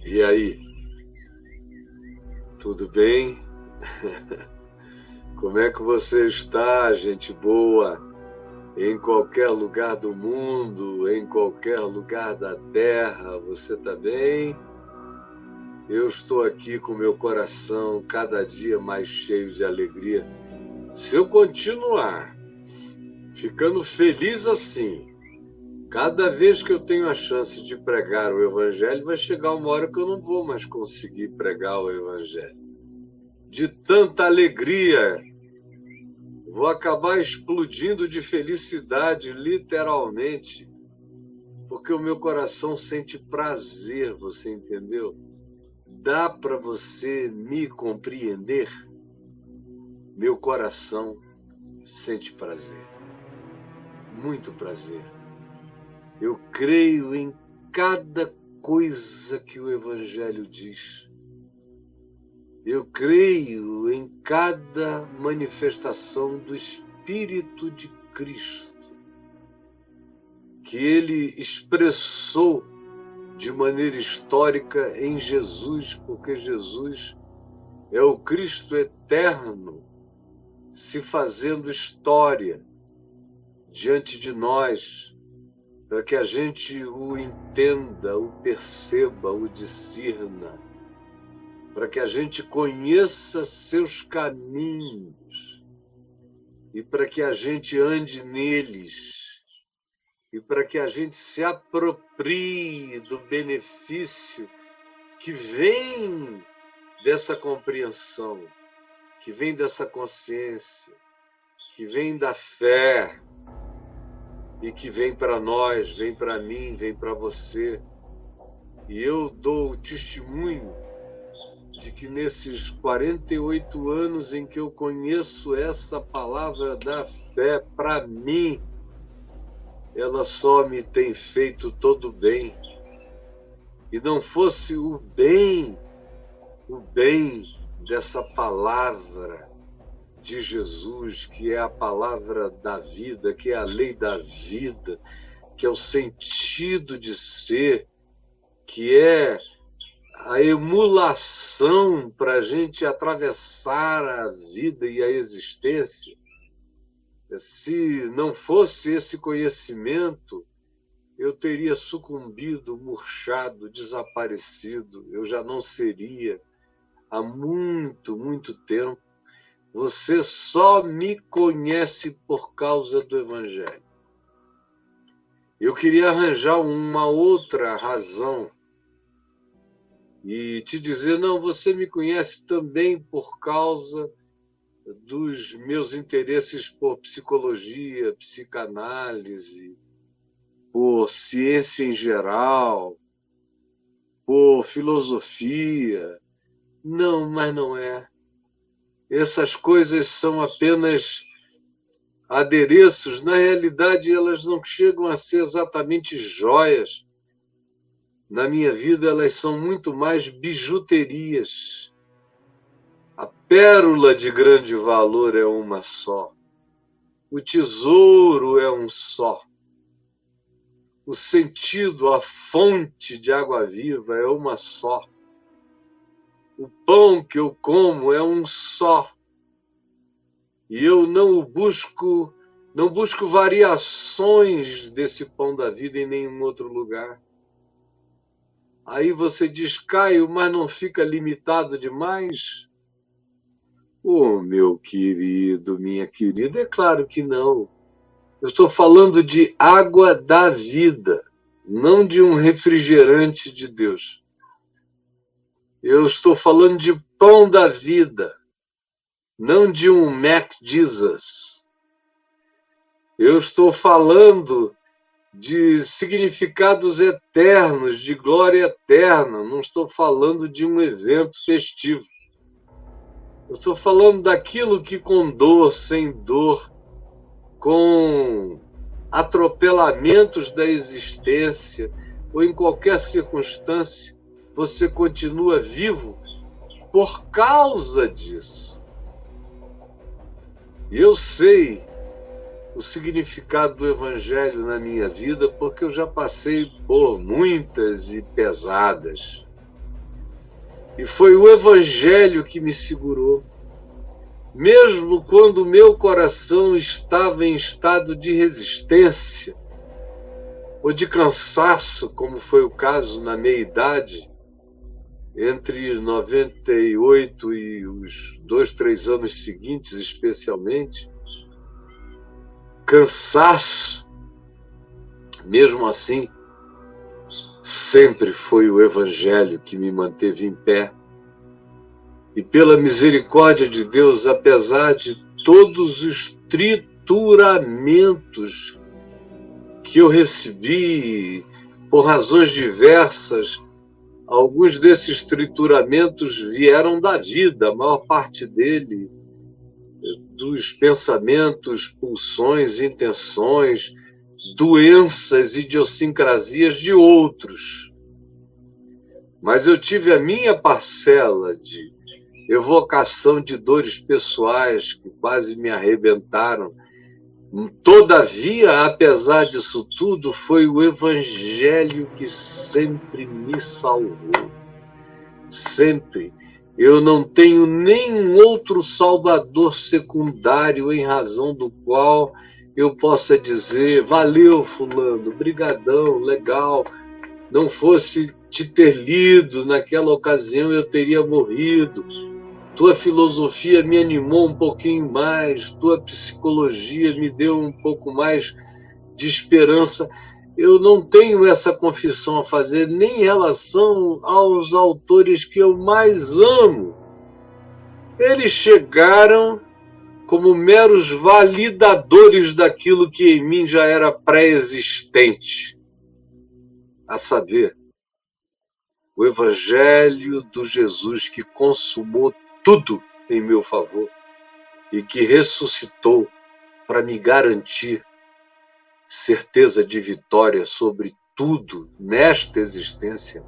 E aí, tudo bem? Como é que você está, gente boa? Em qualquer lugar do mundo, em qualquer lugar da terra, você está bem? Eu estou aqui com meu coração cada dia mais cheio de alegria. Se eu continuar ficando feliz assim, cada vez que eu tenho a chance de pregar o Evangelho, vai chegar uma hora que eu não vou mais conseguir pregar o Evangelho. De tanta alegria, vou acabar explodindo de felicidade, literalmente, porque o meu coração sente prazer, você entendeu? Dá para você me compreender? Meu coração sente prazer, muito prazer. Eu creio em cada coisa que o Evangelho diz. Eu creio em cada manifestação do Espírito de Cristo, que ele expressou de maneira histórica em Jesus, porque Jesus é o Cristo eterno se fazendo história diante de nós, para que a gente o entenda, o perceba, o discirna, para que a gente conheça seus caminhos e para que a gente ande neles e para que a gente se aproprie do benefício que vem dessa compreensão, que vem dessa consciência, que vem da fé e que vem para nós, vem para mim, vem para você. E eu dou o testemunho de que nesses 48 anos em que eu conheço essa palavra da fé, para mim, ela só me tem feito todo bem. E não fosse o bem dessa palavra de Jesus, que é a palavra da vida, que é a lei da vida, que é o sentido de ser, que é a emulação para a gente atravessar a vida e a existência. Se não fosse esse conhecimento, eu teria sucumbido, murchado, desaparecido. Eu já não seria há muito, muito tempo. Você só me conhece por causa do Evangelho. Eu queria arranjar uma outra razão e te dizer, não, você me conhece também por causa dos meus interesses por psicologia, psicanálise, por ciência em geral, por filosofia. Não, mas não é. Essas coisas são apenas adereços. Na realidade, elas não chegam a ser exatamente joias. Na minha vida, elas são muito mais bijuterias. A pérola de grande valor é uma só. O tesouro é um só. O sentido, a fonte de água viva é uma só. O pão que eu como é um só. E eu não busco variações desse pão da vida em nenhum outro lugar. Aí você diz, Caio, mas não fica limitado demais? Oh, meu querido, minha querida, é claro que não. Eu estou falando de água da vida, não de um refrigerante de Deus. Eu estou falando de pão da vida, não de um Mac Jesus. Eu estou falando de significados eternos, de glória eterna. Não estou falando de um evento festivo. Eu estou falando daquilo que com dor, sem dor, com atropelamentos da existência ou em qualquer circunstância, você continua vivo por causa disso. E eu sei o significado do Evangelho na minha vida porque eu já passei por muitas e pesadas. E foi o Evangelho que me segurou. Mesmo quando o meu coração estava em estado de resistência ou de cansaço, como foi o caso na meia-idade, entre 98 e os 2, 3 anos seguintes, especialmente, cansaço, mesmo assim, sempre foi o Evangelho que me manteve em pé. E pela misericórdia de Deus, apesar de todos os trituramentos que eu recebi por razões diversas, alguns desses trituramentos vieram da vida, a maior parte dele, dos pensamentos, pulsões, intenções, doenças, idiosincrasias de outros. Mas eu tive a minha parcela de evocação de dores pessoais que quase me arrebentaram. Todavia, apesar disso tudo, foi o Evangelho que sempre me salvou. Sempre. Eu não tenho nenhum outro salvador secundário em razão do qual eu possa dizer: valeu, fulano, brigadão, legal. Não fosse te ter lido naquela ocasião, eu teria morrido. Tua filosofia me animou um pouquinho mais, tua psicologia me deu um pouco mais de esperança. Eu não tenho essa confissão a fazer nem em relação aos autores que eu mais amo. Eles chegaram como meros validadores daquilo que em mim já era pré-existente, a saber, o Evangelho do Jesus que consumou tudo em meu favor e que ressuscitou para me garantir certeza de vitória sobre tudo nesta existência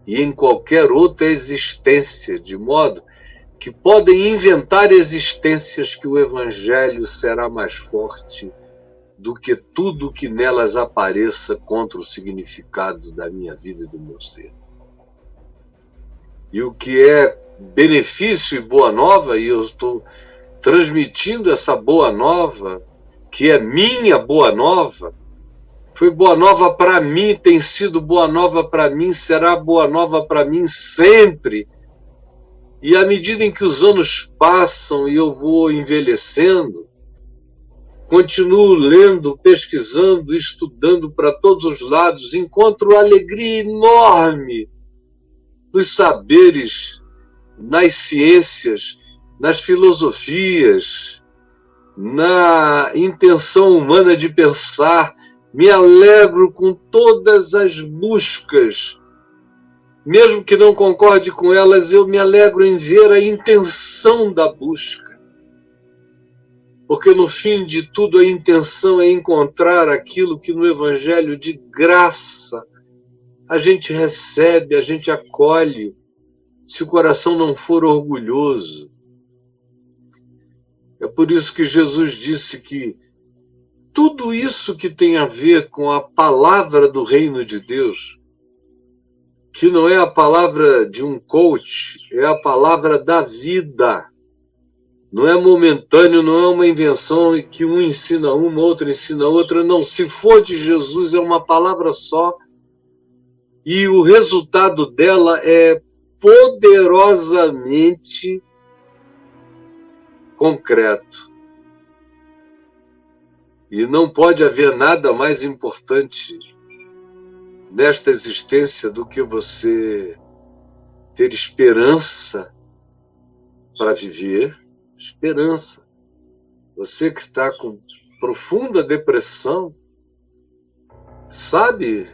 e em qualquer outra existência, de modo que podem inventar existências que o Evangelho será mais forte do que tudo que nelas apareça contra o significado da minha vida e do meu ser. E o que é benefício e boa nova, e eu estou transmitindo essa boa nova, que é minha boa nova, foi boa nova para mim, tem sido boa nova para mim, será boa nova para mim sempre. E à medida em que os anos passam e eu vou envelhecendo, continuo lendo, pesquisando, estudando para todos os lados, encontro alegria enorme nos saberes, nas ciências, nas filosofias, na intenção humana de pensar. Me alegro com todas as buscas. Mesmo que não concorde com elas, eu me alegro em ver a intenção da busca. Porque no fim de tudo a intenção é encontrar aquilo que no Evangelho de graça a gente recebe, a gente acolhe, se o coração não for orgulhoso. É por isso que Jesus disse que tudo isso que tem a ver com a palavra do reino de Deus, que não é a palavra de um coach, é a palavra da vida. Não é momentâneo, não é uma invenção que um ensina uma, outro ensina outra. Não, se for de Jesus, é uma palavra só. E o resultado dela é poderosamente concreto. E não pode haver nada mais importante nesta existência do que você ter esperança para viver. Esperança. Você que está com profunda depressão, sabe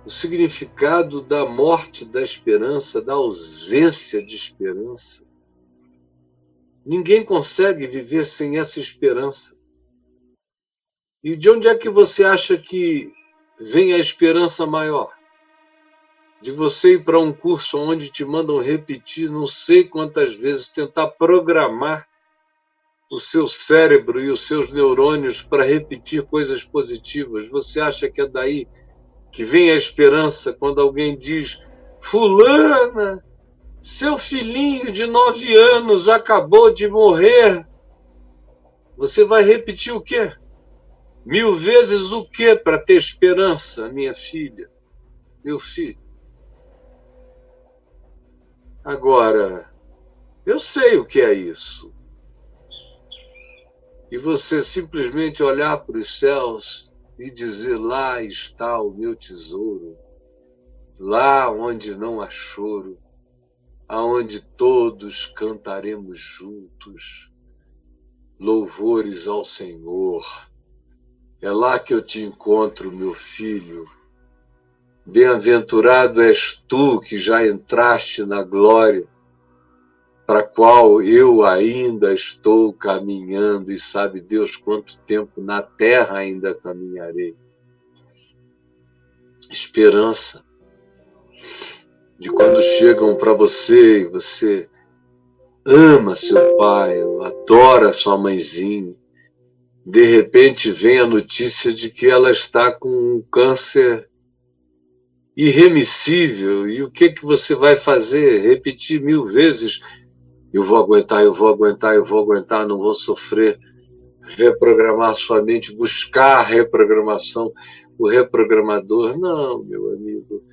o significado da morte da esperança, da ausência de esperança. Ninguém consegue viver sem essa esperança. E de onde é que você acha que vem a esperança maior? De você ir para um curso onde te mandam repetir não sei quantas vezes, tentar programar o seu cérebro e os seus neurônios para repetir coisas positivas. Você acha que é daí que vem a esperança quando alguém diz: fulana, Seu filhinho de 9 anos acabou de morrer. Você vai repetir o quê? 1000 vezes o quê para ter esperança, minha filha, meu filho? Agora, eu sei o que é isso. E você simplesmente olhar para os céus e dizer: lá está o meu tesouro, lá onde não há choro, aonde todos cantaremos juntos louvores ao Senhor. É lá que eu te encontro, meu filho. Bem-aventurado és tu que já entraste na glória, para a qual eu ainda estou caminhando, e sabe Deus quanto tempo na terra ainda caminharei. Esperança de quando chegam para você e você ama seu pai, adora sua mãezinha, de repente vem a notícia de que ela está com um câncer irremissível. E o que você vai fazer? Repetir 1000 vezes: eu vou aguentar, eu vou aguentar, eu vou aguentar, não vou sofrer. Reprogramar sua mente, buscar reprogramação, o reprogramador. Não, meu amigo,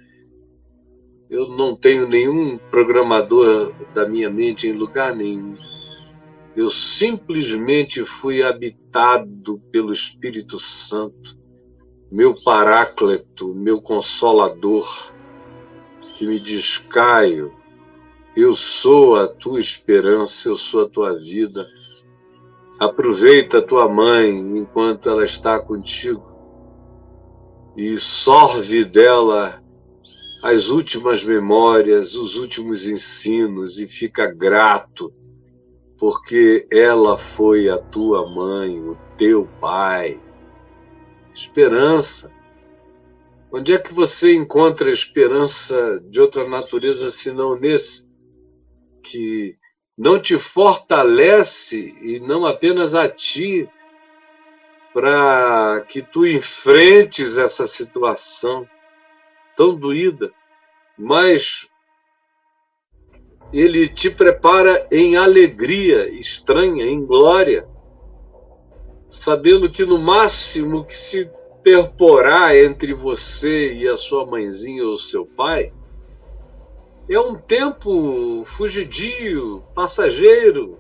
eu não tenho nenhum programador da minha mente em lugar nenhum. Eu simplesmente fui habitado pelo Espírito Santo, meu Paráclito, meu Consolador, que me diz: Caio, eu sou a tua esperança, eu sou a tua vida. Aproveita a tua mãe enquanto ela está contigo e sorve dela as últimas memórias, os últimos ensinos, e fica grato, porque ela foi a tua mãe, o teu pai. Esperança. Onde é que você encontra esperança de outra natureza senão nesse, que não te fortalece, e não apenas a ti, para que tu enfrentes essa situação tão doída, mas ele te prepara em alegria estranha, em glória, sabendo que no máximo que se interporá entre você e a sua mãezinha ou seu pai é um tempo fugidio, passageiro.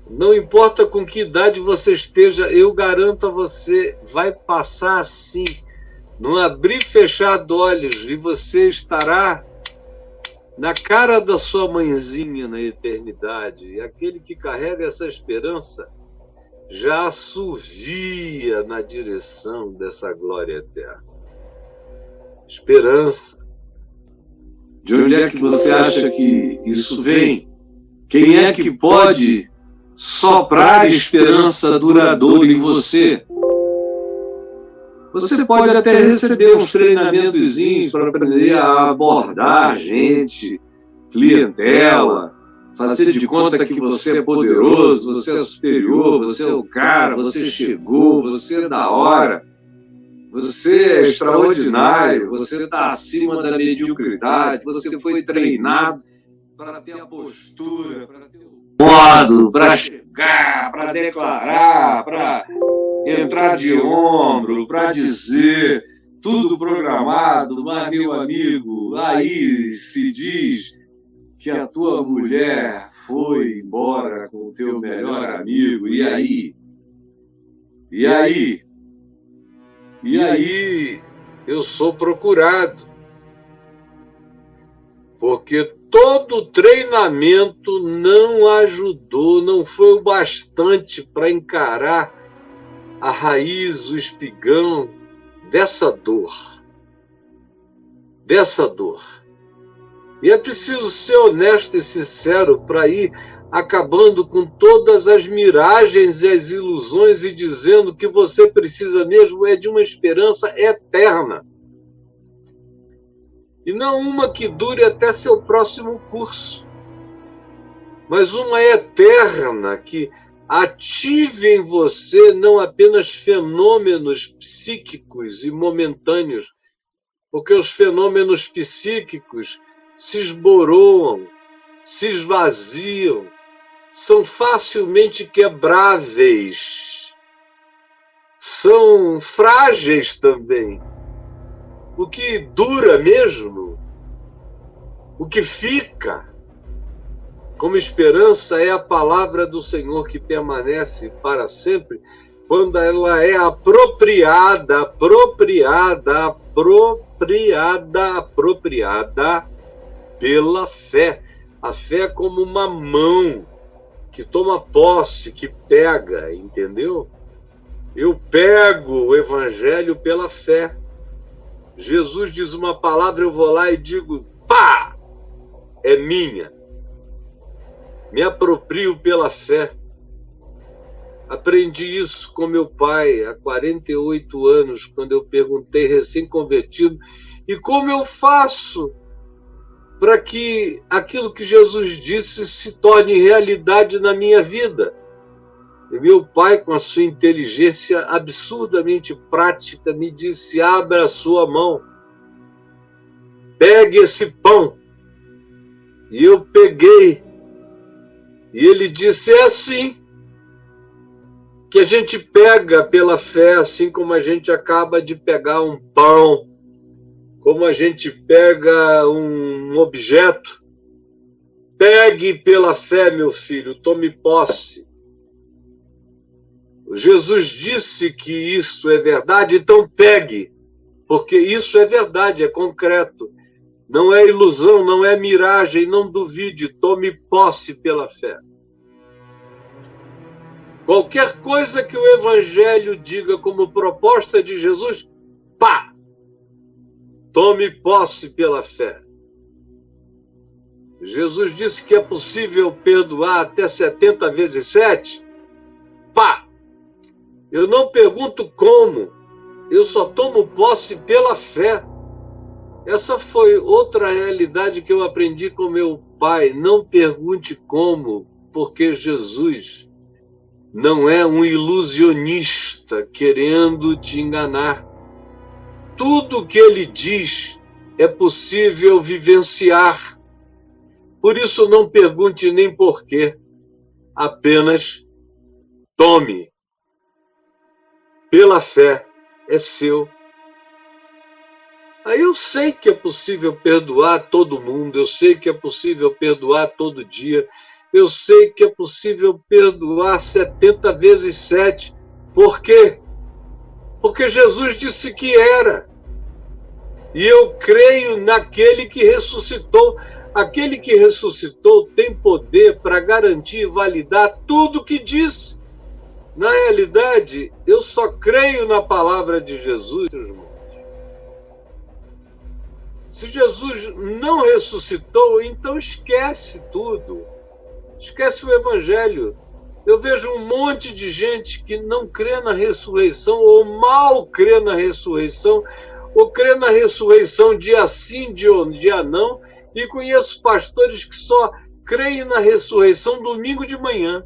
Não importa com que idade você esteja, eu garanto a você, vai passar assim, num abrir e fechar de olhos, e você estará na cara da sua mãezinha na eternidade. E aquele que carrega essa esperança já assovia na direção dessa glória eterna. Esperança. De onde é que você acha que isso vem? Quem é que pode soprar esperança duradoura em você? Você pode até receber uns treinamentozinhos para aprender a abordar gente, clientela, fazer de conta que você é poderoso, você é superior, você é o cara, você chegou, você é da hora, você é extraordinário, você está acima da mediocridade, você foi treinado para ter a postura, para ter o modo, para chegar, para declarar, para entrar de ombro, para dizer, tudo programado. Mas, meu amigo, aí se diz que a tua mulher foi embora com o teu melhor amigo, e aí? E aí? E aí eu sou procurado, porque todo treinamento não ajudou, não foi o bastante para encarar a raiz, o espigão dessa dor. Dessa dor. E é preciso ser honesto e sincero para ir acabando com todas as miragens e as ilusões e dizendo que você precisa mesmo é de uma esperança eterna. E não uma que dure até seu próximo curso, mas uma eterna que ative em você não apenas fenômenos psíquicos e momentâneos, porque os fenômenos psíquicos se esboroam, se esvaziam, são facilmente quebráveis, são frágeis também. O que dura mesmo, o que fica como esperança é a palavra do Senhor que permanece para sempre, quando ela é apropriada pela fé. A fé é como uma mão que toma posse, que pega, entendeu? Eu pego o evangelho pela fé. Jesus diz uma palavra, eu vou lá e digo, pá, é minha. Me aproprio pela fé. Aprendi isso com meu pai há 48 anos, quando eu perguntei, recém-convertido, e como eu faço para que aquilo que Jesus disse se torne realidade na minha vida? E meu pai, com a sua inteligência absurdamente prática, me disse, abra a sua mão, pegue esse pão. E eu peguei. E ele disse, é assim que a gente pega pela fé, assim como a gente acaba de pegar um pão, como a gente pega um objeto. Pegue pela fé, meu filho, tome posse. Jesus disse que isso é verdade, então pegue, porque isso é verdade, é concreto. Não é ilusão, não é miragem, não duvide, tome posse pela fé. Qualquer coisa que o Evangelho diga como proposta de Jesus, pá! Tome posse pela fé. Jesus disse que é possível perdoar até 70 vezes 7. Pá! Eu não pergunto como, eu só tomo posse pela fé. Essa foi outra realidade que eu aprendi com meu pai. Não pergunte como, porque Jesus não é um ilusionista querendo te enganar. Tudo que ele diz é possível vivenciar. Por isso não pergunte nem porquê, apenas tome. Pela fé, é seu. Aí eu sei que é possível perdoar todo mundo, eu sei que é possível perdoar todo dia, eu sei que é possível perdoar 70 vezes 7. Por quê? Porque Jesus disse que era. E eu creio naquele que ressuscitou. Aquele que ressuscitou tem poder para garantir e validar tudo o que disse. Na realidade, eu só creio na palavra de Jesus, irmãos. Se Jesus não ressuscitou, então esquece tudo. Esquece o Evangelho. Eu vejo um monte de gente que não crê na ressurreição, ou mal crê na ressurreição, ou crê na ressurreição dia sim, dia não, e conheço pastores que só creem na ressurreição domingo de manhã.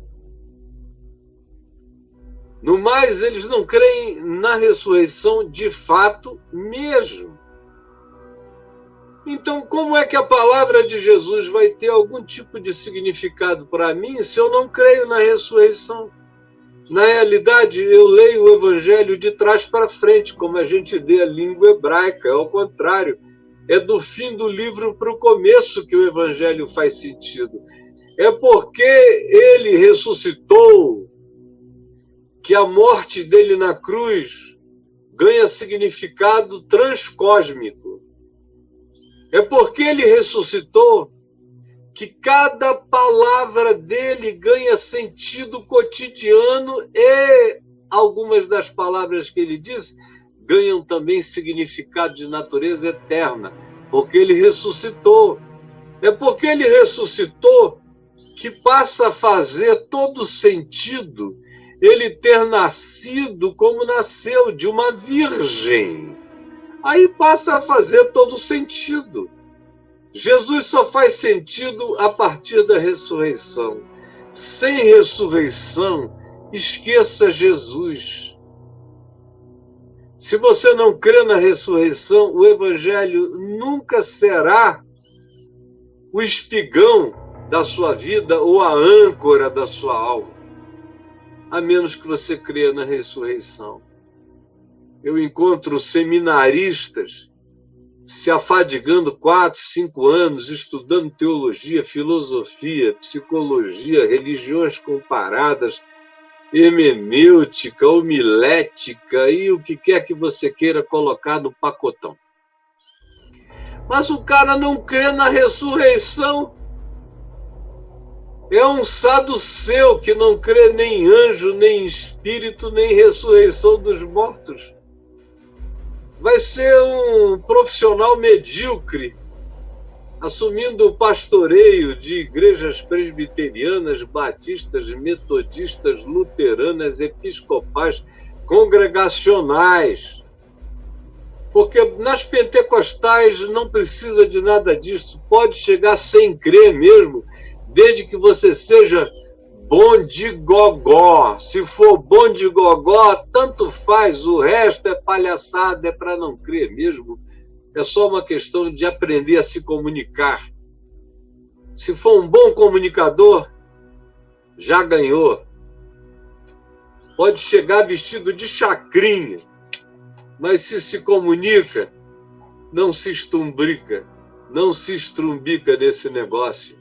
No mais, eles não creem na ressurreição de fato mesmo. Então, como é que a palavra de Jesus vai ter algum tipo de significado para mim se eu não creio na ressurreição? Na realidade, eu leio o Evangelho de trás para frente, como a gente lê a língua hebraica, é ao contrário. É do fim do livro para o começo que o Evangelho faz sentido. É porque ele ressuscitou que a morte dele na cruz ganha significado transcósmico. É porque ele ressuscitou que cada palavra dele ganha sentido cotidiano e algumas das palavras que ele diz ganham também significado de natureza eterna, porque ele ressuscitou. É porque ele ressuscitou que passa a fazer todo sentido ele ter nascido como nasceu, de uma virgem. Aí passa a fazer todo sentido. Jesus só faz sentido a partir da ressurreição. Sem ressurreição, esqueça Jesus. Se você não crê na ressurreição, o Evangelho nunca será o espigão da sua vida ou a âncora da sua alma, a menos que você creia na ressurreição. Eu encontro seminaristas se afadigando 4, 5 anos, estudando teologia, filosofia, psicologia, religiões comparadas, hermenêutica, homilética e o que quer que você queira colocar no pacotão. Mas o cara não crê na ressurreição. É um saduceu que não crê nem anjo, nem espírito, nem ressurreição dos mortos. Vai ser um profissional medíocre, assumindo o pastoreio de igrejas presbiterianas, batistas, metodistas, luteranas, episcopais, congregacionais. Porque nas pentecostais não precisa de nada disso, pode chegar sem crer mesmo, desde que você seja bom de gogó. Se for bom de gogó, tanto faz, o resto é palhaçada, é para não crer mesmo. É só uma questão de aprender a se comunicar. Se for um bom comunicador, já ganhou. Pode chegar vestido de chacrinha, mas se comunica, não se estumbrica, não se estrumbica nesse negócio.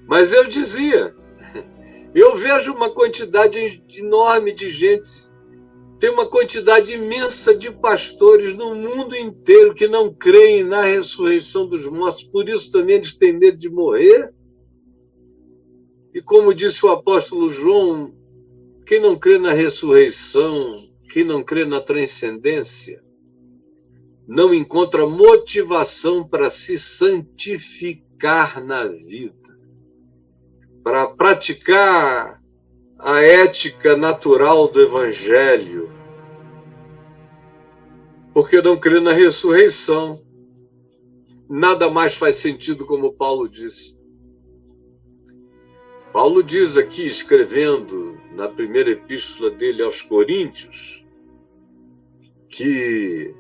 Mas eu dizia, eu vejo uma quantidade enorme de gente, tem uma quantidade imensa de pastores no mundo inteiro que não creem na ressurreição dos mortos, por isso também eles têm medo de morrer. E como disse o apóstolo João, quem não crê na ressurreição, quem não crê na transcendência, não encontra motivação para se santificar na vida, para praticar a ética natural do Evangelho, porque não crê na ressurreição. Nada mais faz sentido, como Paulo disse. Paulo diz aqui, escrevendo na primeira epístola dele aos Coríntios, que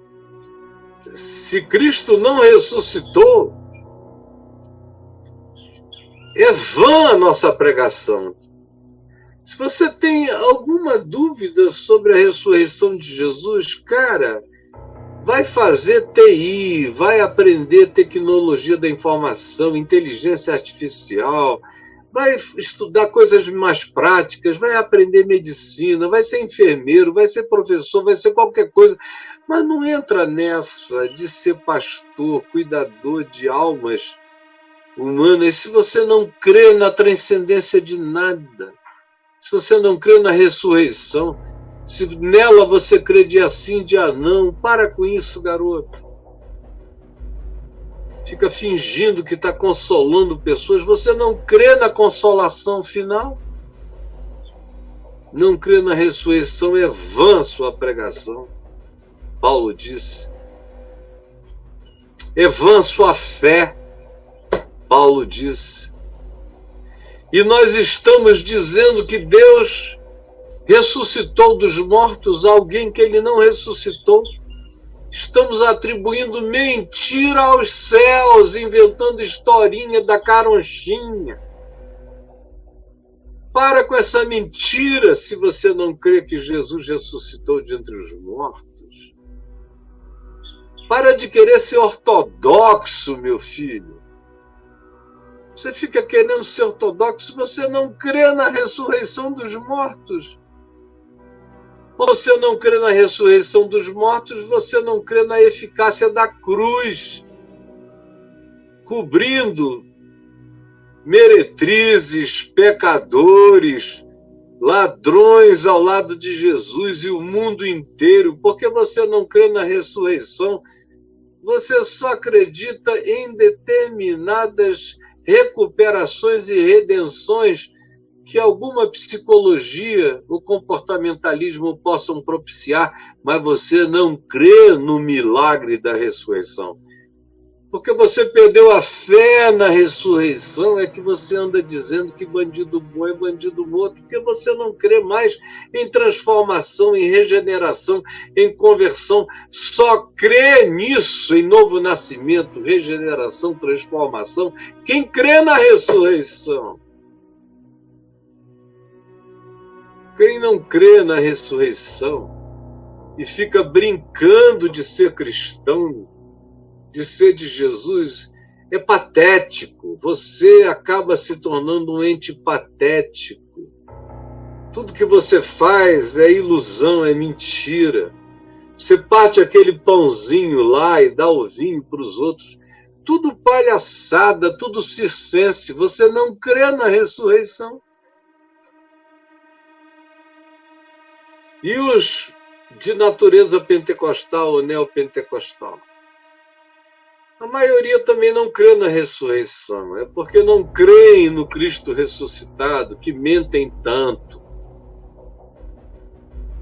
se Cristo não ressuscitou, é vã a nossa pregação. Se você tem alguma dúvida sobre a ressurreição de Jesus, cara, vai fazer TI, vai aprender tecnologia da informação, inteligência artificial, vai estudar coisas mais práticas, vai aprender medicina, vai ser enfermeiro, vai ser professor, vai ser qualquer coisa, mas não entra nessa de ser pastor, cuidador de almas humanas, se você não crê na transcendência de nada, se você não crê na ressurreição, se nela você crê dia sim, dia não, para com isso, garoto. Fica fingindo que está consolando pessoas, você não crê na consolação final? Não crê na ressurreição, é vã sua pregação. Paulo disse. É vã sua fé, Paulo disse. E nós estamos dizendo que Deus ressuscitou dos mortos alguém que ele não ressuscitou. Estamos atribuindo mentira aos céus, inventando historinha da caronchinha. Para com essa mentira se você não crê que Jesus ressuscitou de entre os mortos. Para de querer ser ortodoxo, meu filho. Você fica querendo ser ortodoxo, você não crê na ressurreição dos mortos. Você não crê na ressurreição dos mortos, você não crê na eficácia da cruz, cobrindo meretrizes, pecadores, ladrões ao lado de Jesus e o mundo inteiro. Porque você não crê na ressurreição, você só acredita em determinadas recuperações e redenções que alguma psicologia ou comportamentalismo possam propiciar, mas você não crê no milagre da ressurreição. Porque você perdeu a fé na ressurreição, é que você anda dizendo que bandido bom é bandido morto, porque você não crê mais em transformação, em regeneração, em conversão. Só crê nisso, em novo nascimento, regeneração, transformação, quem crê na ressurreição. Quem não crê na ressurreição e fica brincando de ser cristão, de ser de Jesus, é patético. Você acaba se tornando um ente patético. Tudo que você faz é ilusão, é mentira. Você parte aquele pãozinho lá e dá o vinho para os outros. Tudo palhaçada, tudo circense. Você não crê na ressurreição. E os de natureza pentecostal ou neopentecostal? A maioria também não crê na ressurreição. É porque não creem no Cristo ressuscitado, que mentem tanto,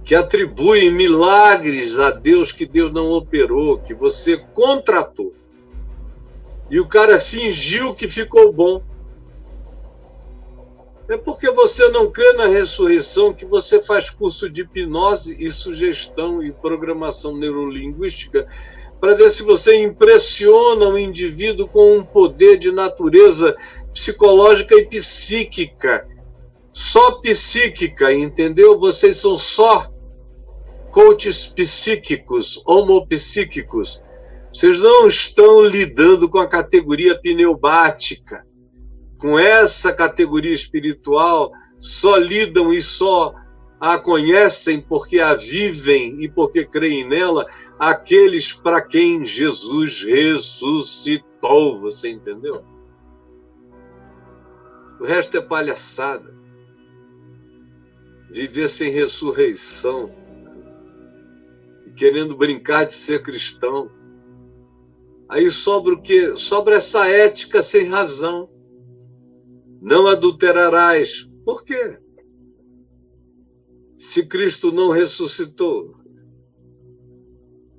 que atribuem milagres a Deus que Deus não operou, que você contratou. E o cara fingiu que ficou bom. É porque você não crê na ressurreição que você faz curso de hipnose e sugestão e programação neurolinguística para ver se você impressiona o indivíduo com um poder de natureza psicológica e psíquica. Só psíquica, entendeu? Vocês são só coaches psíquicos, homopsíquicos. Vocês não estão lidando com a categoria pneubática. Com essa categoria espiritual, só lidam e só a conhecem porque a vivem e porque creem nela aqueles para quem Jesus ressuscitou, você entendeu? O resto é palhaçada. Viver sem ressurreição, querendo brincar de ser cristão. Aí sobra o quê? Sobra essa ética sem razão. Não adulterarás. Por quê? Se Cristo não ressuscitou.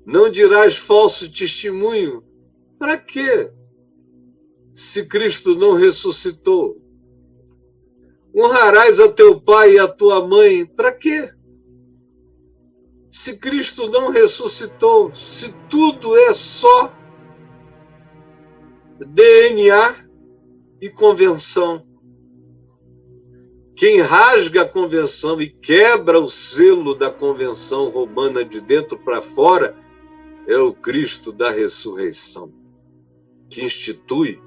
Não dirás falso testemunho. Para quê? Se Cristo não ressuscitou. Honrarás a teu pai e a tua mãe. Para quê? Se Cristo não ressuscitou. Se tudo é só DNA e convenção. Quem rasga a convenção e quebra o selo da convenção romana de dentro para fora é o Cristo da ressurreição, que institui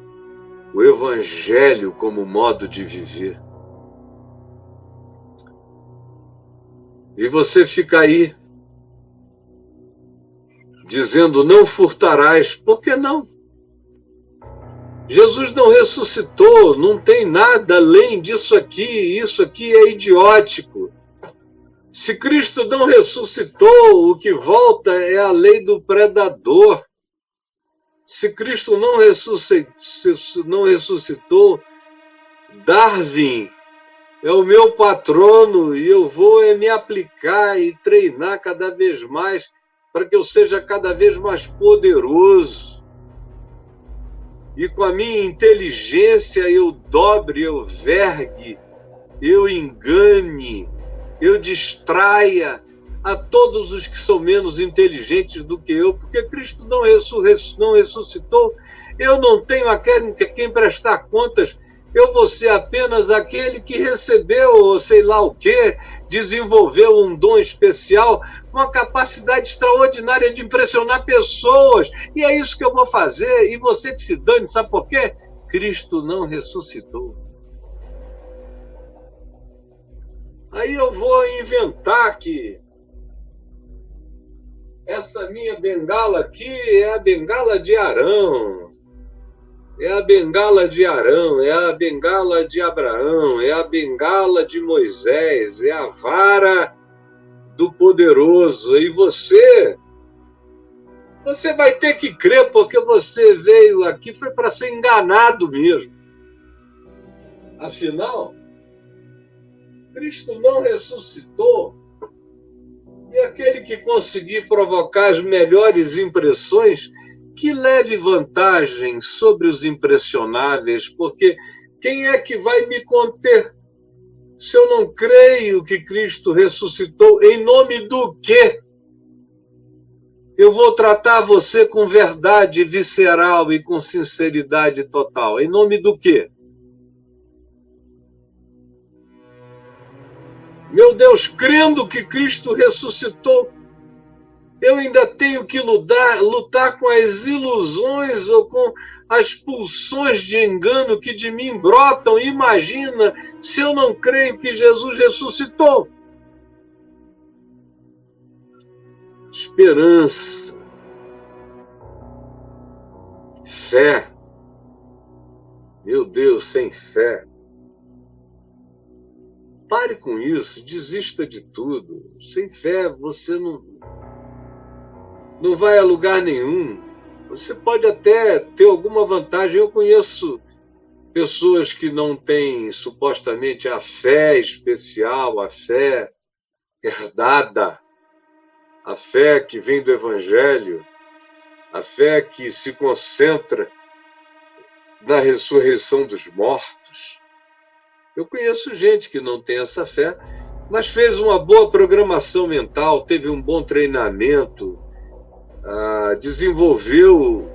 o evangelho como modo de viver. E você fica aí dizendo não furtarás. Por que não? Jesus não ressuscitou, não tem nada além disso aqui, isso aqui é idiótico. Se Cristo não ressuscitou, o que volta é a lei do predador. Se Cristo não ressuscitou, Darwin é o meu patrono e eu vou me aplicar e treinar cada vez mais para que eu seja cada vez mais poderoso. E com a minha inteligência eu dobre, eu vergue, eu engane, eu distraia a todos os que são menos inteligentes do que eu, porque Cristo não ressuscitou, eu não tenho a quem prestar contas, eu vou ser apenas aquele que recebeu, sei lá o quê, desenvolveu um dom especial, uma capacidade extraordinária de impressionar pessoas. E é isso que eu vou fazer. E você que se dane, sabe por quê? Cristo não ressuscitou. Aí eu vou inventar que essa minha bengala aqui é a bengala de Arão. É a bengala de Arão, é a bengala de Abraão, é a bengala de Moisés, é a vara do poderoso. E você vai ter que crer, porque você veio aqui, foi para ser enganado mesmo. Afinal, Cristo não ressuscitou. E aquele que conseguir provocar as melhores impressões, que leve vantagem sobre os impressionáveis, porque quem é que vai me conter se eu não creio que Cristo ressuscitou? Em nome do quê? Eu vou tratar você com verdade visceral e com sinceridade total. Em nome do quê? Meu Deus, crendo que Cristo ressuscitou, eu ainda tenho que lutar com as ilusões ou com as pulsões de engano que de mim brotam. Imagina se eu não creio que Jesus ressuscitou. Esperança, fé. Meu Deus, sem fé. Pare com isso, desista de tudo. Sem fé você não vai a lugar nenhum. Você pode até ter alguma vantagem. Eu conheço pessoas que não têm supostamente a fé especial, a fé herdada, a fé que vem do Evangelho, a fé que se concentra na ressurreição dos mortos. Eu conheço gente que não tem essa fé, mas fez uma boa programação mental, teve um bom treinamento, desenvolveu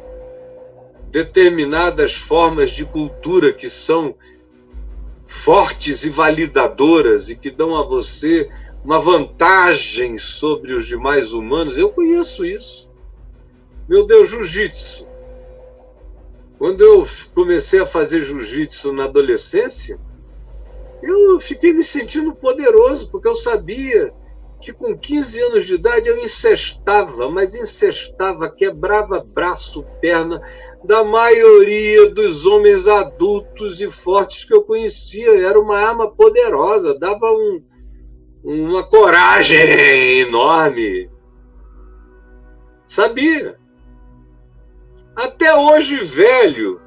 determinadas formas de cultura que são fortes e validadoras e que dão a você uma vantagem sobre os demais humanos. Eu conheço isso. Meu Deus, jiu-jitsu. Quando eu comecei a fazer jiu-jitsu na adolescência, eu fiquei me sentindo poderoso, porque eu sabia que com 15 anos de idade eu incestava, quebrava braço, perna da maioria dos homens adultos e fortes que eu conhecia. Era uma arma poderosa, dava uma coragem enorme. Sabia? Até hoje, velho,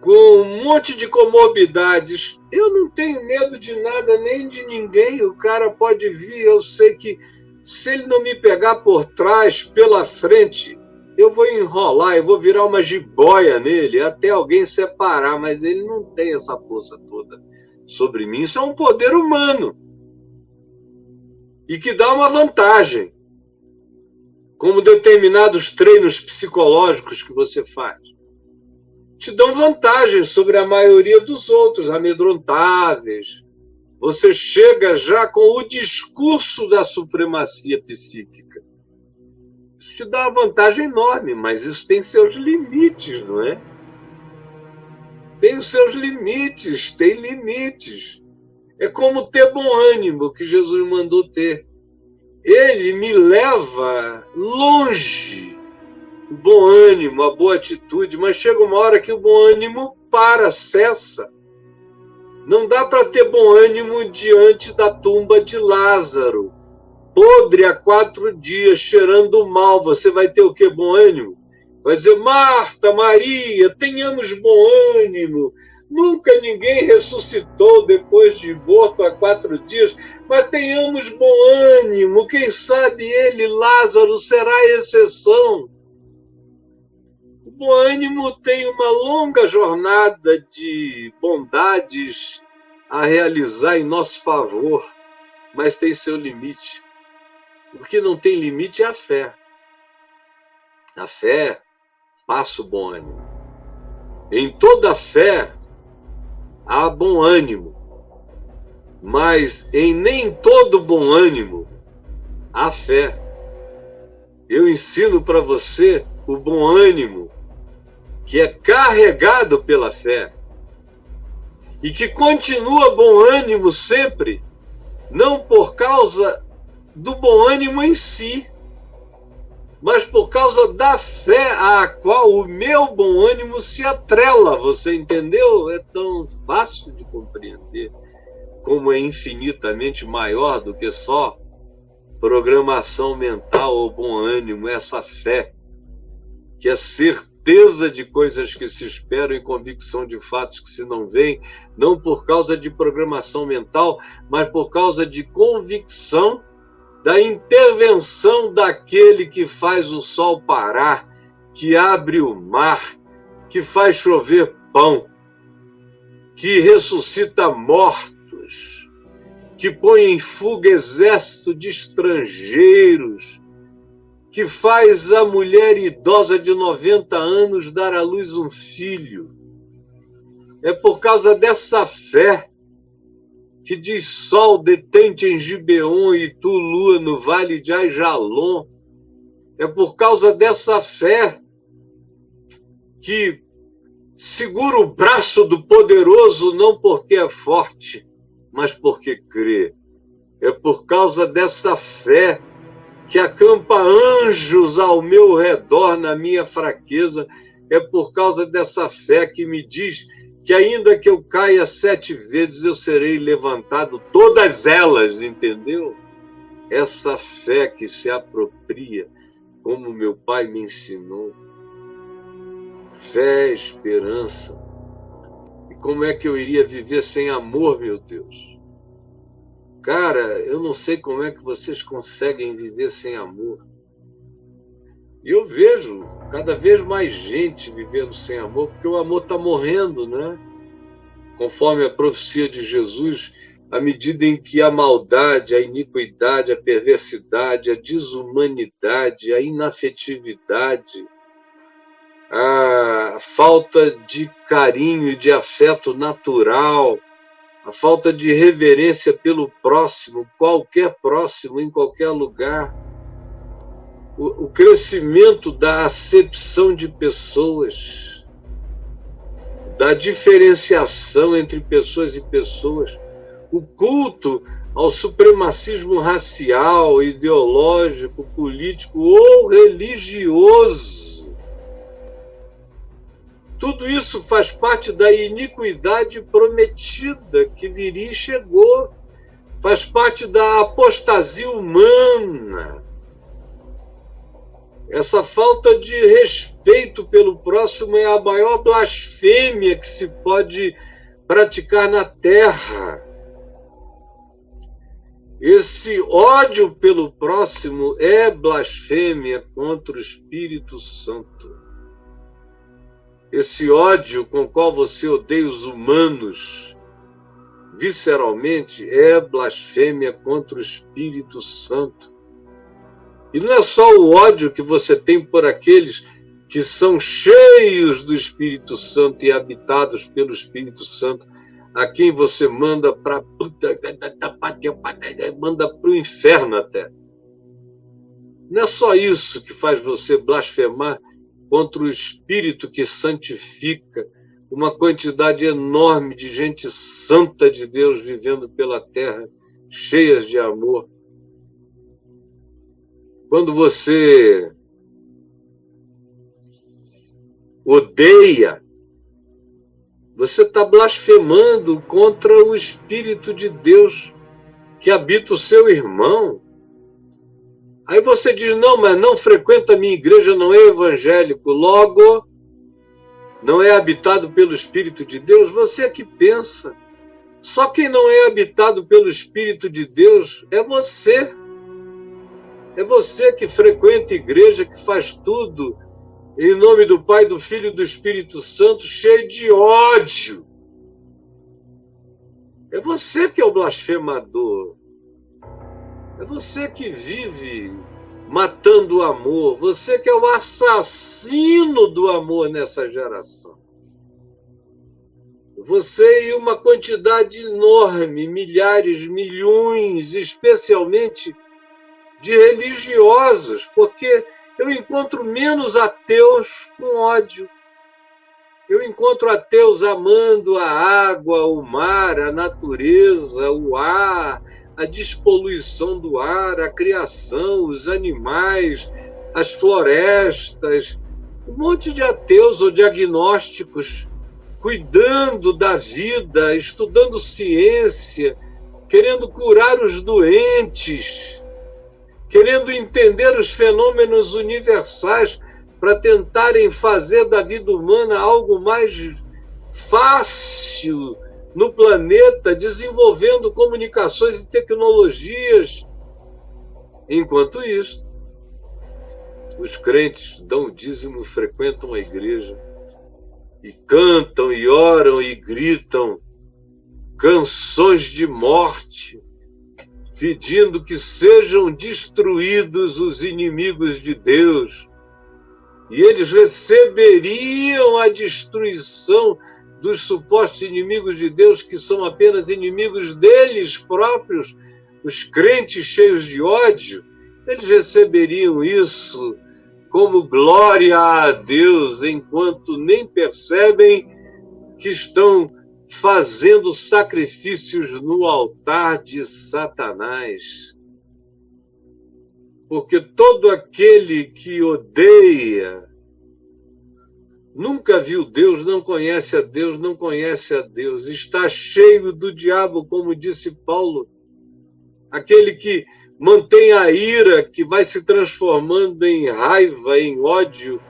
com um monte de comorbidades, eu não tenho medo de nada, nem de ninguém. O cara pode vir, eu sei que se ele não me pegar por trás, pela frente, eu vou enrolar, eu vou virar uma jiboia nele, até alguém separar, mas ele não tem essa força toda sobre mim. Isso é um poder humano e que dá uma vantagem, como determinados treinos psicológicos que você faz te dão vantagem sobre a maioria dos outros, amedrontáveis. Você chega já com o discurso da supremacia psíquica. Isso te dá uma vantagem enorme, mas isso tem seus limites, não é? Tem os seus limites, tem limites. É como ter bom ânimo, que Jesus mandou ter. Ele me leva longe. O bom ânimo, a boa atitude, mas chega uma hora que o bom ânimo cessa. Não dá para ter bom ânimo diante da tumba de Lázaro, podre há 4 dias, cheirando mal. Você vai ter o que? Bom ânimo? Vai dizer, Marta, Maria, tenhamos bom ânimo. Nunca ninguém ressuscitou depois de morto há 4 dias, mas tenhamos bom ânimo. Quem sabe ele, Lázaro, será a exceção. O bom ânimo tem uma longa jornada de bondades a realizar em nosso favor, mas tem seu limite. O que não tem limite é a fé. A fé passa o bom ânimo. Em toda fé há bom ânimo, mas em nem todo bom ânimo há fé. Eu ensino para você o bom ânimo que é carregado pela fé e que continua bom ânimo sempre, não por causa do bom ânimo em si, mas por causa da fé à qual o meu bom ânimo se atrela. Você entendeu? É tão fácil de compreender como é infinitamente maior do que só programação mental ou bom ânimo, essa fé, que é certeza de coisas que se esperam e convicção de fatos que se não veem, não por causa de programação mental, mas por causa de convicção da intervenção daquele que faz o sol parar, que abre o mar, que faz chover pão, que ressuscita mortos, que põe em fuga exército de estrangeiros, que faz a mulher idosa de 90 anos dar à luz um filho. É por causa dessa fé que diz sol detente em Gibeon e tu lua no vale de Aijalon. É por causa dessa fé que segura o braço do poderoso não porque é forte, mas porque crê. É por causa dessa fé que acampa anjos ao meu redor na minha fraqueza. É por causa dessa fé que me diz que ainda que eu caia 7 vezes, eu serei levantado, todas elas, entendeu? Essa fé que se apropria, como meu pai me ensinou. Fé, esperança. E como é que eu iria viver sem amor, meu Deus? Cara, eu não sei como é que vocês conseguem viver sem amor. E eu vejo cada vez mais gente vivendo sem amor, porque o amor está morrendo, né? Conforme a profecia de Jesus, à medida em que a maldade, a iniquidade, a perversidade, a desumanidade, a inafetividade, a falta de carinho e de afeto natural, a falta de reverência pelo próximo, qualquer próximo, em qualquer lugar, o crescimento da acepção de pessoas, da diferenciação entre pessoas e pessoas, o culto ao supremacismo racial, ideológico, político ou religioso. Tudo isso faz parte da iniquidade prometida que viria e chegou, faz parte da apostasia humana. Essa falta de respeito pelo próximo é a maior blasfêmia que se pode praticar na terra. Esse ódio pelo próximo é blasfêmia contra o Espírito Santo. Esse ódio com o qual você odeia os humanos, visceralmente, é blasfêmia contra o Espírito Santo. E não é só o ódio que você tem por aqueles que são cheios do Espírito Santo e habitados pelo Espírito Santo, a quem você manda para o inferno até. Não é só isso que faz você blasfemar contra o Espírito que santifica uma quantidade enorme de gente santa de Deus vivendo pela terra, cheias de amor. Quando você odeia, você está blasfemando contra o Espírito de Deus que habita o seu irmão. Aí você diz, não, mas não frequenta a minha igreja, não é evangélico, logo não é habitado pelo Espírito de Deus. Você é que pensa. Só quem não é habitado pelo Espírito de Deus é você. É você que frequenta a igreja, que faz tudo em nome do Pai, do Filho e do Espírito Santo, cheio de ódio. É você que é o blasfemador. É você que vive matando o amor. Você que é o assassino do amor nessa geração. Você e uma quantidade enorme, milhares, milhões, especialmente de religiosos, porque eu encontro menos ateus com ódio. Eu encontro ateus amando a água, o mar, a natureza, o ar, a despoluição do ar, a criação, os animais, as florestas. Um monte de ateus ou de agnósticos cuidando da vida, estudando ciência, querendo curar os doentes, querendo entender os fenômenos universais para tentarem fazer da vida humana algo mais fácil no planeta, desenvolvendo comunicações e tecnologias Enquanto isso, os crentes dão o dízimo, frequentam a igreja e cantam e oram e gritam canções de morte, pedindo que sejam destruídos os inimigos de Deus. E eles receberiam a destruição dos supostos inimigos de Deus, que são apenas inimigos deles próprios, os crentes cheios de ódio. Eles receberiam isso como glória a Deus, enquanto nem percebem que estão fazendo sacrifícios no altar de Satanás. Porque todo aquele que odeia nunca viu Deus, não conhece a Deus, não conhece a Deus, está cheio do diabo, como disse Paulo. Aquele que mantém a ira, que vai se transformando em raiva, em ódio,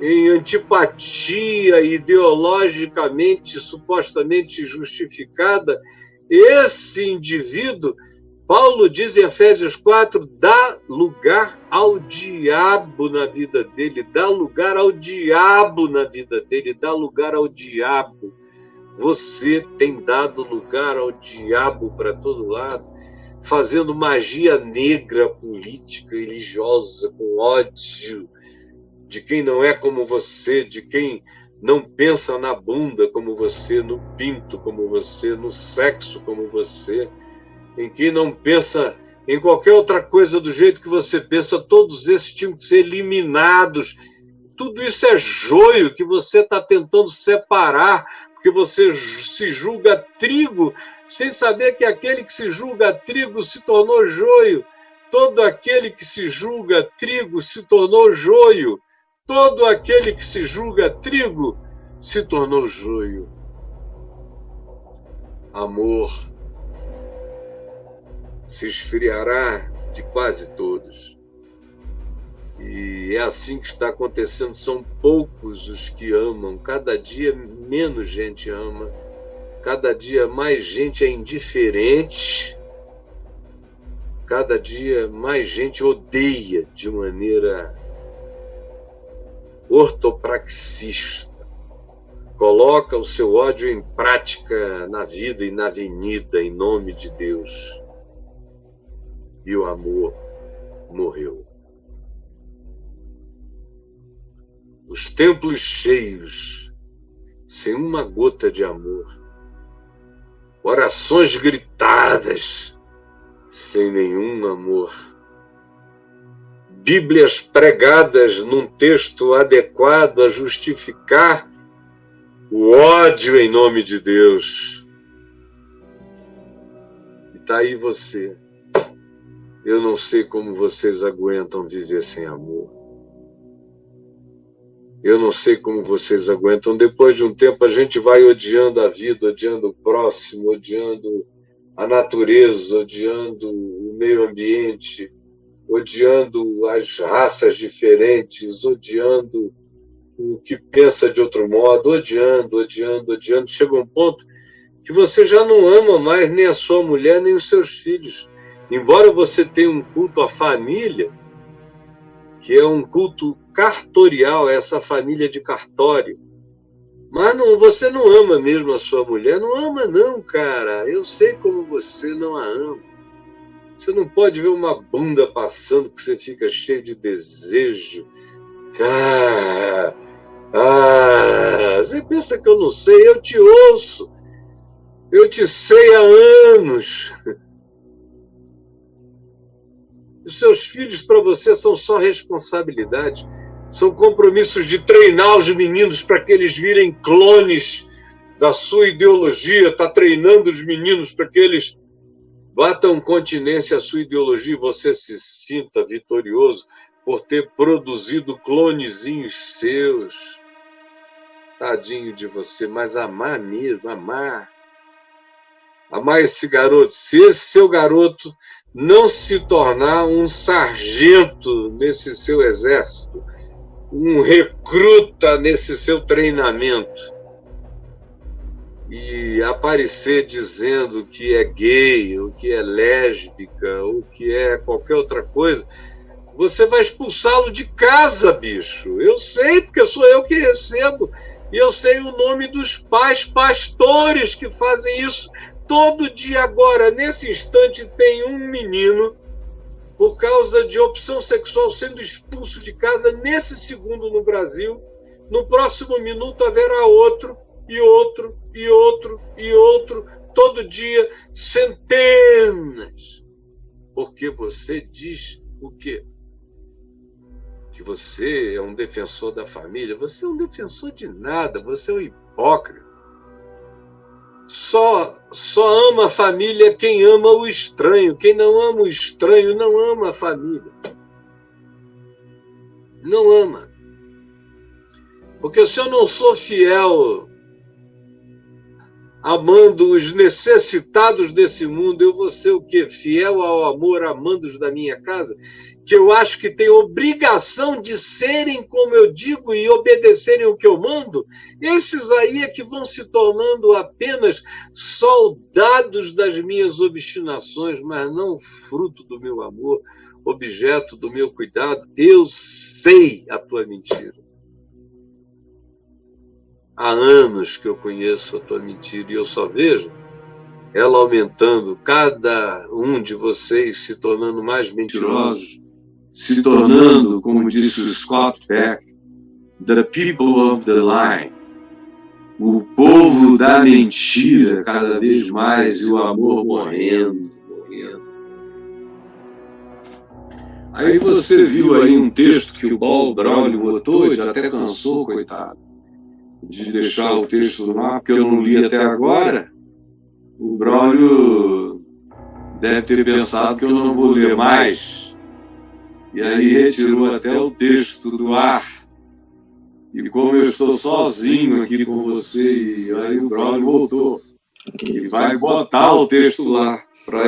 em antipatia ideologicamente, supostamente justificada, esse indivíduo, Paulo diz em Efésios 4, dá lugar ao diabo na vida dele, dá lugar ao diabo na vida dele, dá lugar ao diabo. Você tem dado lugar ao diabo para todo lado, fazendo magia negra, política, religiosa, com ódio de quem não é como você, de quem não pensa na bunda como você, no pinto como você, no sexo como você, em quem não pensa em qualquer outra coisa do jeito que você pensa. Todos esses tinham que ser eliminados. Tudo isso é joio que você está tentando separar, porque você se julga trigo, sem saber que aquele que se julga trigo se tornou joio. Todo aquele que se julga trigo se tornou joio. Todo aquele que se julga trigo se tornou joio. Amor se esfriará de quase todos. E é assim que está acontecendo. São poucos os que amam. Cada dia menos gente ama. Cada dia mais gente é indiferente. Cada dia mais gente odeia de maneira ortopraxista. Coloca o seu ódio em prática na vida e na avenida, em nome de Deus. E o amor morreu. Os templos cheios, sem uma gota de amor. Orações gritadas, sem nenhum amor. Bíblias pregadas num texto adequado a justificar o ódio em nome de Deus. E está aí você. Eu não sei como vocês aguentam viver sem amor. Eu não sei como vocês aguentam. Depois de um tempo, a gente vai odiando a vida, odiando o próximo, odiando a natureza, odiando o meio ambiente, odiando as raças diferentes, odiando o que pensa de outro modo, odiando. Chega um ponto que você já não ama mais nem a sua mulher, nem os seus filhos. Embora você tenha um culto à família, que é um culto cartorial, essa família de cartório, mas não, você não ama mesmo a sua mulher. Não ama não, cara. Eu sei como você não a ama. Você não pode ver uma bunda passando que você fica cheio de desejo. Você pensa que eu não sei? Eu te ouço. Eu te sei há anos. Os seus filhos para você são só responsabilidade. São compromissos de treinar os meninos para que eles virem clones da sua ideologia. Está treinando os meninos para que eles batam continência à sua ideologia e você se sinta vitorioso por ter produzido clonezinhos seus. Tadinho de você, mas amar mesmo, amar. Amar esse garoto. Se esse seu garoto não se tornar um sargento nesse seu exército, um recruta nesse seu treinamento, e aparecer dizendo que é gay, ou que é lésbica, ou que é qualquer outra coisa, você vai expulsá-lo de casa, bicho. Eu sei, porque sou eu que recebo. E eu sei o nome dos pais pastores que fazem isso todo dia. Agora, nesse instante, tem um menino, por causa de opção sexual, sendo expulso de casa nesse segundo no Brasil. No próximo minuto haverá outro, e outro, e outro, e outro, todo dia, centenas. Porque você diz o quê? Que você é um defensor da família. Você é um defensor de nada, você é um hipócrita. Só ama a família quem ama o estranho. Quem não ama o estranho não ama a família. Não ama. Porque se eu não sou fiel amando os necessitados desse mundo, eu vou ser o quê? Fiel ao amor, amando os da minha casa, que eu acho que tem obrigação de serem como eu digo e obedecerem o que eu mando. Esses aí é que vão se tornando apenas soldados das minhas obstinações, mas não fruto do meu amor, objeto do meu cuidado. Eu sei a tua mentira. Há anos que eu conheço a tua mentira e eu só vejo ela aumentando, cada um de vocês se tornando mais mentirosos, se tornando, como disse o Scott Peck, the people of the lie, o povo da mentira cada vez mais e o amor morrendo. Aí você viu aí um texto que o Paulo Braulio botou, já até cansou, coitado, de deixar o texto no ar, porque eu não li até agora. O Braulio deve ter pensado que eu não vou ler mais. E aí retirou até o texto do ar. E como eu estou sozinho aqui com você, e aí o Braulio voltou. E vai botar o texto lá.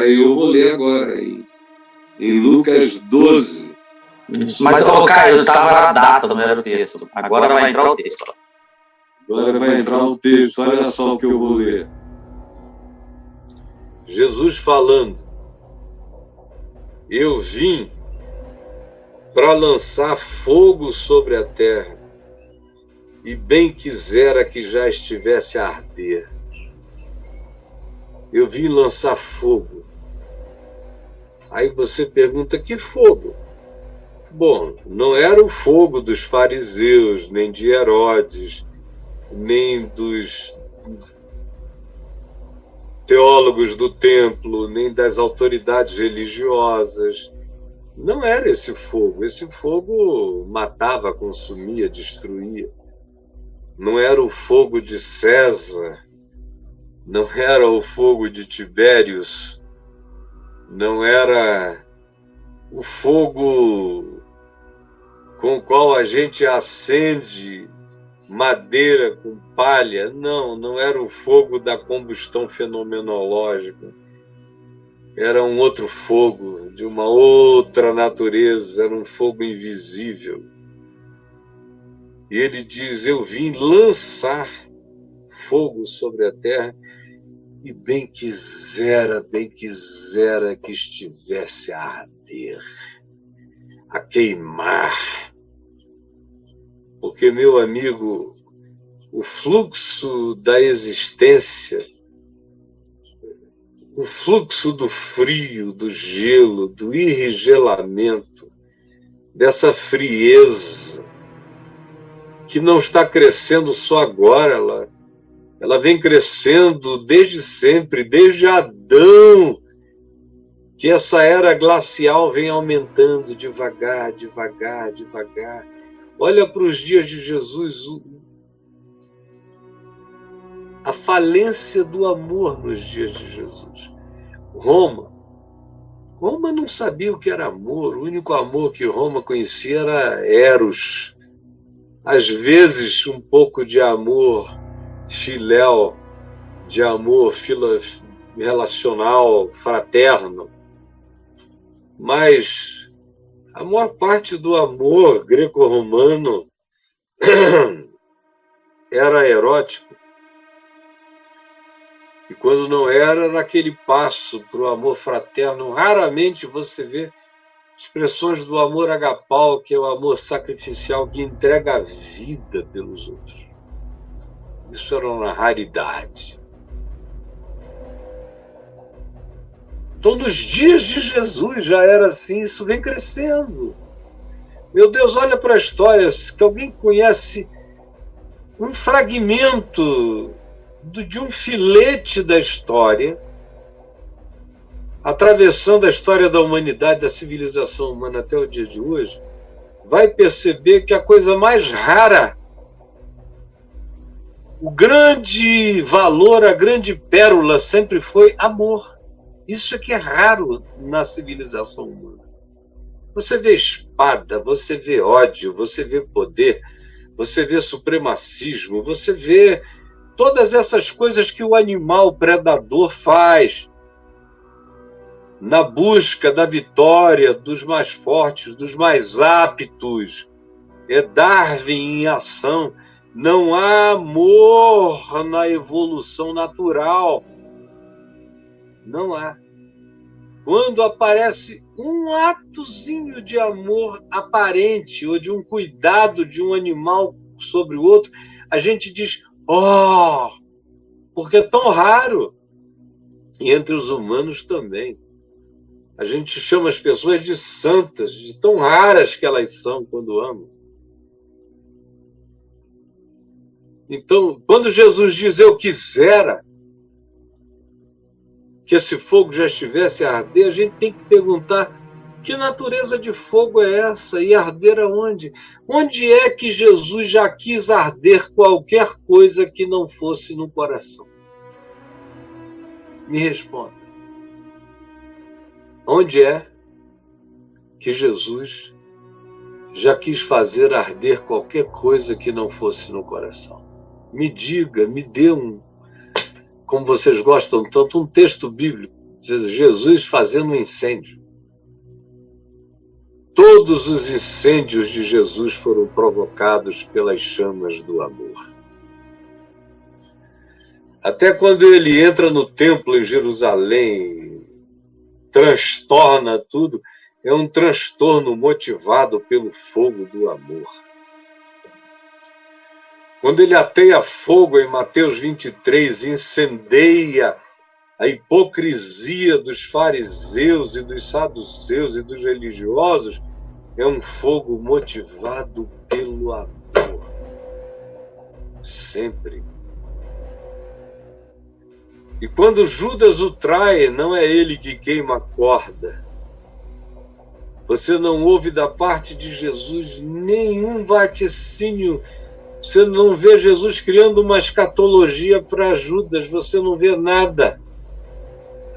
Eu vou ler agora, em Lucas 12. Mas, Caio, estava a data, não era o texto. Agora vai entrar o texto. Agora vai entrar o texto, olha só o que eu vou ler. Jesus falando: eu vim para lançar fogo sobre a terra, e bem quisera que já estivesse a arder. Eu vim lançar fogo. Aí você pergunta: que fogo? Bom, não era o fogo dos fariseus, nem de Herodes, nem dos teólogos do templo, nem das autoridades religiosas. Não era esse fogo. Esse fogo matava, consumia, destruía. Não era o fogo de César, não era o fogo de Tibérios, não era o fogo com o qual a gente acende madeira com palha. Não era o fogo da combustão fenomenológica. Era um outro fogo, de uma outra natureza, era um fogo invisível. E ele diz: eu vim lançar fogo sobre a terra, e bem quisera que estivesse a arder, a queimar. Porque, meu amigo, o fluxo da existência, o fluxo do frio, do gelo, do enrigelamento, dessa frieza, que não está crescendo só agora, ela vem crescendo desde sempre, desde Adão, que essa era glacial vem aumentando devagar, devagar, devagar. Olha para os dias de Jesus, a falência do amor nos dias de Jesus. Roma não sabia o que era amor. O único amor que Roma conhecia era Eros. Às vezes, um pouco de amor filéu, de amor relacional, fraterno. Mas a maior parte do amor greco-romano era erótico. E quando não era, naquele passo para o amor fraterno. Raramente você vê expressões do amor agapau, que é o amor sacrificial que entrega a vida pelos outros. Isso era uma raridade. Então, nos dias de Jesus já era assim, isso vem crescendo. Meu Deus, olha para a história, que alguém conhece um fragmento de um filete da história, atravessando a história da humanidade, da civilização humana até o dia de hoje, vai perceber que a coisa mais rara, o grande valor, a grande pérola sempre foi amor. Isso é que é raro na civilização humana. Você vê espada, você vê ódio, você vê poder, você vê supremacismo, você vê todas essas coisas que o animal predador faz na busca da vitória dos mais fortes, dos mais aptos. É Darwin em ação. Não há amor na evolução natural. Não há. Quando aparece um atozinho de amor aparente ou de um cuidado de um animal sobre o outro, a gente diz, oh, porque é tão raro. E entre os humanos também. A gente chama as pessoas de santas, de tão raras que elas são quando amam. Então, quando Jesus diz, eu quisera que esse fogo já estivesse a arder, a gente tem que perguntar, que natureza de fogo é essa? E arder aonde? Onde é que Jesus já quis arder qualquer coisa que não fosse no coração? Me responda. Onde é que Jesus já quis fazer arder qualquer coisa que não fosse no coração? Me diga, me dê como vocês gostam tanto, um texto bíblico, Jesus fazendo um incêndio. Todos os incêndios de Jesus foram provocados pelas chamas do amor. Até quando ele entra no templo em Jerusalém, transtorna tudo, é um transtorno motivado pelo fogo do amor. Quando ele ateia fogo em Mateus 23, incendeia a hipocrisia dos fariseus e dos saduceus e dos religiosos, é um fogo motivado pelo amor. Sempre. E quando Judas o trai, não é ele que queima a corda. Você não ouve da parte de Jesus nenhum vaticínio. Você não vê Jesus criando uma escatologia para Judas, você não vê nada.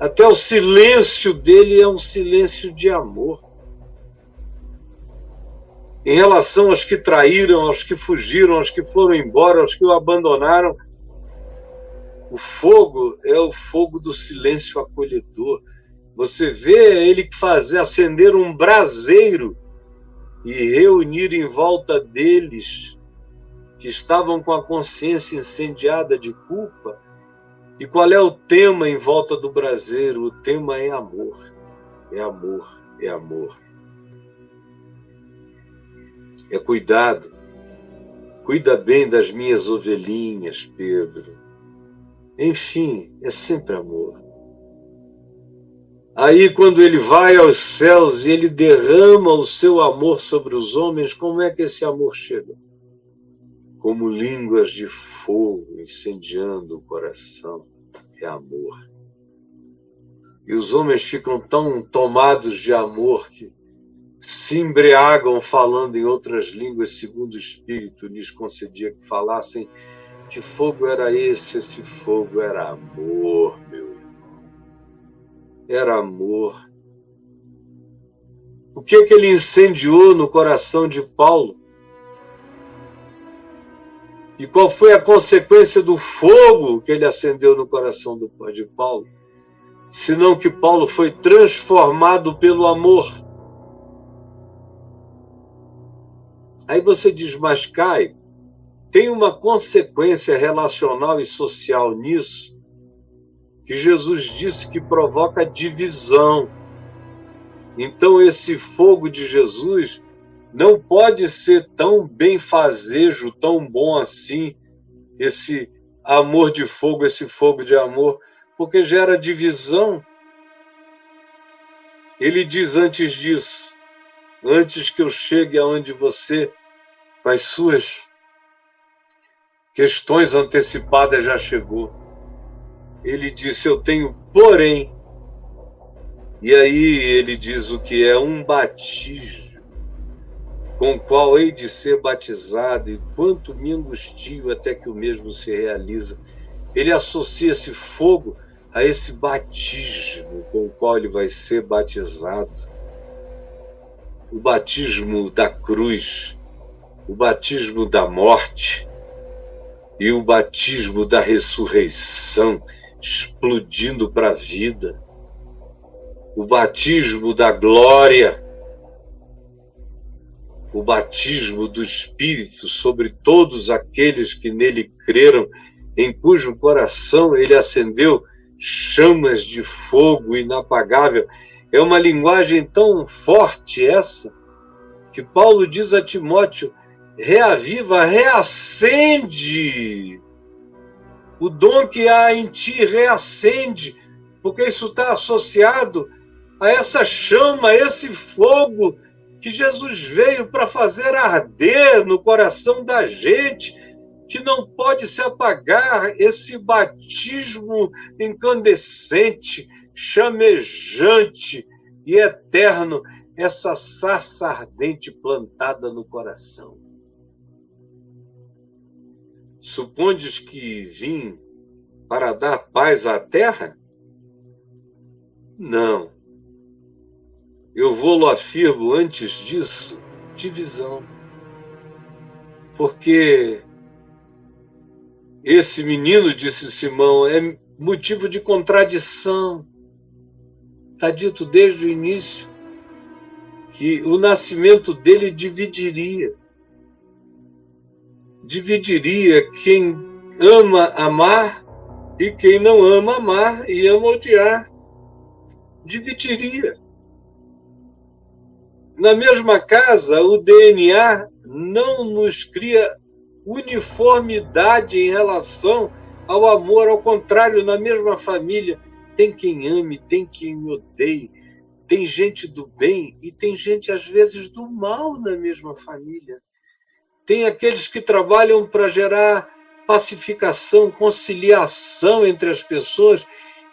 Até o silêncio dele é um silêncio de amor. Em relação aos que traíram, aos que fugiram, aos que foram embora, aos que o abandonaram, o fogo é o fogo do silêncio acolhedor. Você vê ele fazer acender um braseiro e reunir em volta deles que estavam com a consciência incendiada de culpa. E qual é o tema em volta do braseiro? O tema é amor. É amor, é amor. É cuidado. Cuida bem das minhas ovelhinhas, Pedro. Enfim, é sempre amor. Aí, quando ele vai aos céus e ele derrama o seu amor sobre os homens, como é que esse amor chega? Como línguas de fogo incendiando o coração. É amor. E os homens ficam tão tomados de amor que se embriagam falando em outras línguas, segundo o Espírito lhes concedia que falassem. Que fogo era esse? Esse fogo era amor, meu irmão. Era amor. O que é que ele incendiou no coração de Paulo? E qual foi a consequência do fogo que ele acendeu no coração de Paulo? Senão que Paulo foi transformado pelo amor. Aí você diz, mas Caio, tem uma consequência relacional e social nisso? que Jesus disse que provoca divisão. Então, esse fogo de Jesus não pode ser tão benfazejo, tão bom assim, esse amor de fogo, esse fogo de amor, porque gera divisão. Ele diz antes disso, antes que eu chegue aonde você, com as suas questões antecipadas, já chegou. Ele disse, eu tenho, porém, e aí ele diz o que é um batismo, com o qual hei de ser batizado, e quanto me angustio até que o mesmo se realiza. Ele associa esse fogo a esse batismo com o qual ele vai ser batizado. O batismo da cruz, o batismo da morte e o batismo da ressurreição, explodindo para a vida. O batismo da glória, o batismo do Espírito sobre todos aqueles que nele creram, em cujo coração ele acendeu chamas de fogo inapagável. É uma linguagem tão forte essa, que Paulo diz a Timóteo, reaviva, reacende o dom que há em ti, reacende, porque isso está associado a essa chama, a esse fogo que Jesus veio para fazer arder no coração da gente, que não pode se apagar, esse batismo incandescente, chamejante e eterno, essa sarça ardente plantada no coração. Supondes que vim para dar paz à terra? Não. Eu vou-lo afirmo antes disso, divisão. Porque esse menino, disse Simão, é motivo de contradição. Está dito desde o início que o nascimento dele dividiria. Dividiria quem ama amar e quem não ama amar e ama odiar. Dividiria. Na mesma casa, o DNA não nos cria uniformidade em relação ao amor, ao contrário, na mesma família tem quem ame, tem quem odeie, tem gente do bem e tem gente, às vezes, do mal na mesma família. Tem aqueles que trabalham para gerar pacificação, conciliação entre as pessoas,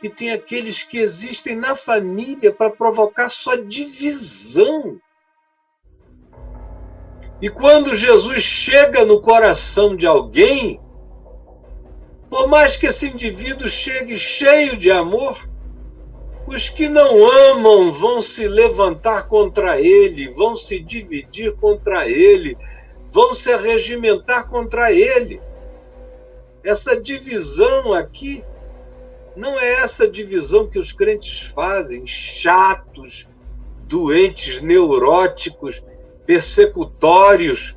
e tem aqueles que existem na família para provocar só divisão. E quando Jesus chega no coração de alguém, por mais que esse indivíduo chegue cheio de amor, os que não amam vão se levantar contra ele, vão se dividir contra ele, vão se arregimentar contra ele. Essa divisão aqui não é essa divisão que os crentes fazem, chatos, doentes, neuróticos, persecutórios,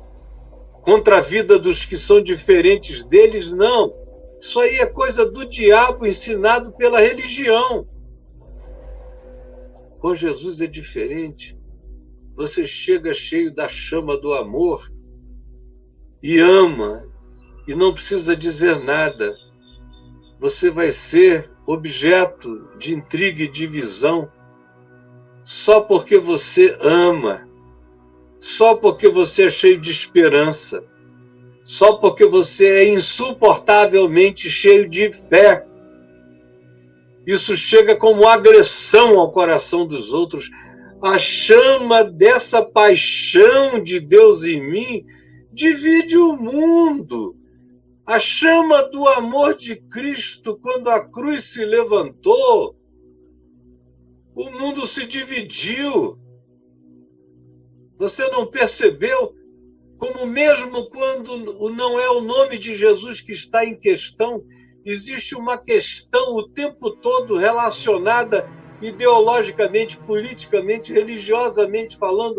contra a vida dos que são diferentes deles, não. Isso aí é coisa do diabo ensinado pela religião. Com Jesus é diferente. Você chega cheio da chama do amor e ama, e não precisa dizer nada. Você vai ser objeto de intriga e divisão só porque você ama, só porque você é cheio de esperança, só porque você é insuportavelmente cheio de fé. Isso chega como agressão ao coração dos outros. A chama dessa paixão de Deus em mim divide o mundo. A chama do amor de Cristo, quando a cruz se levantou, o mundo se dividiu. Você não percebeu como mesmo quando não é o nome de Jesus que está em questão, existe uma questão o tempo todo relacionada ideologicamente, politicamente, religiosamente falando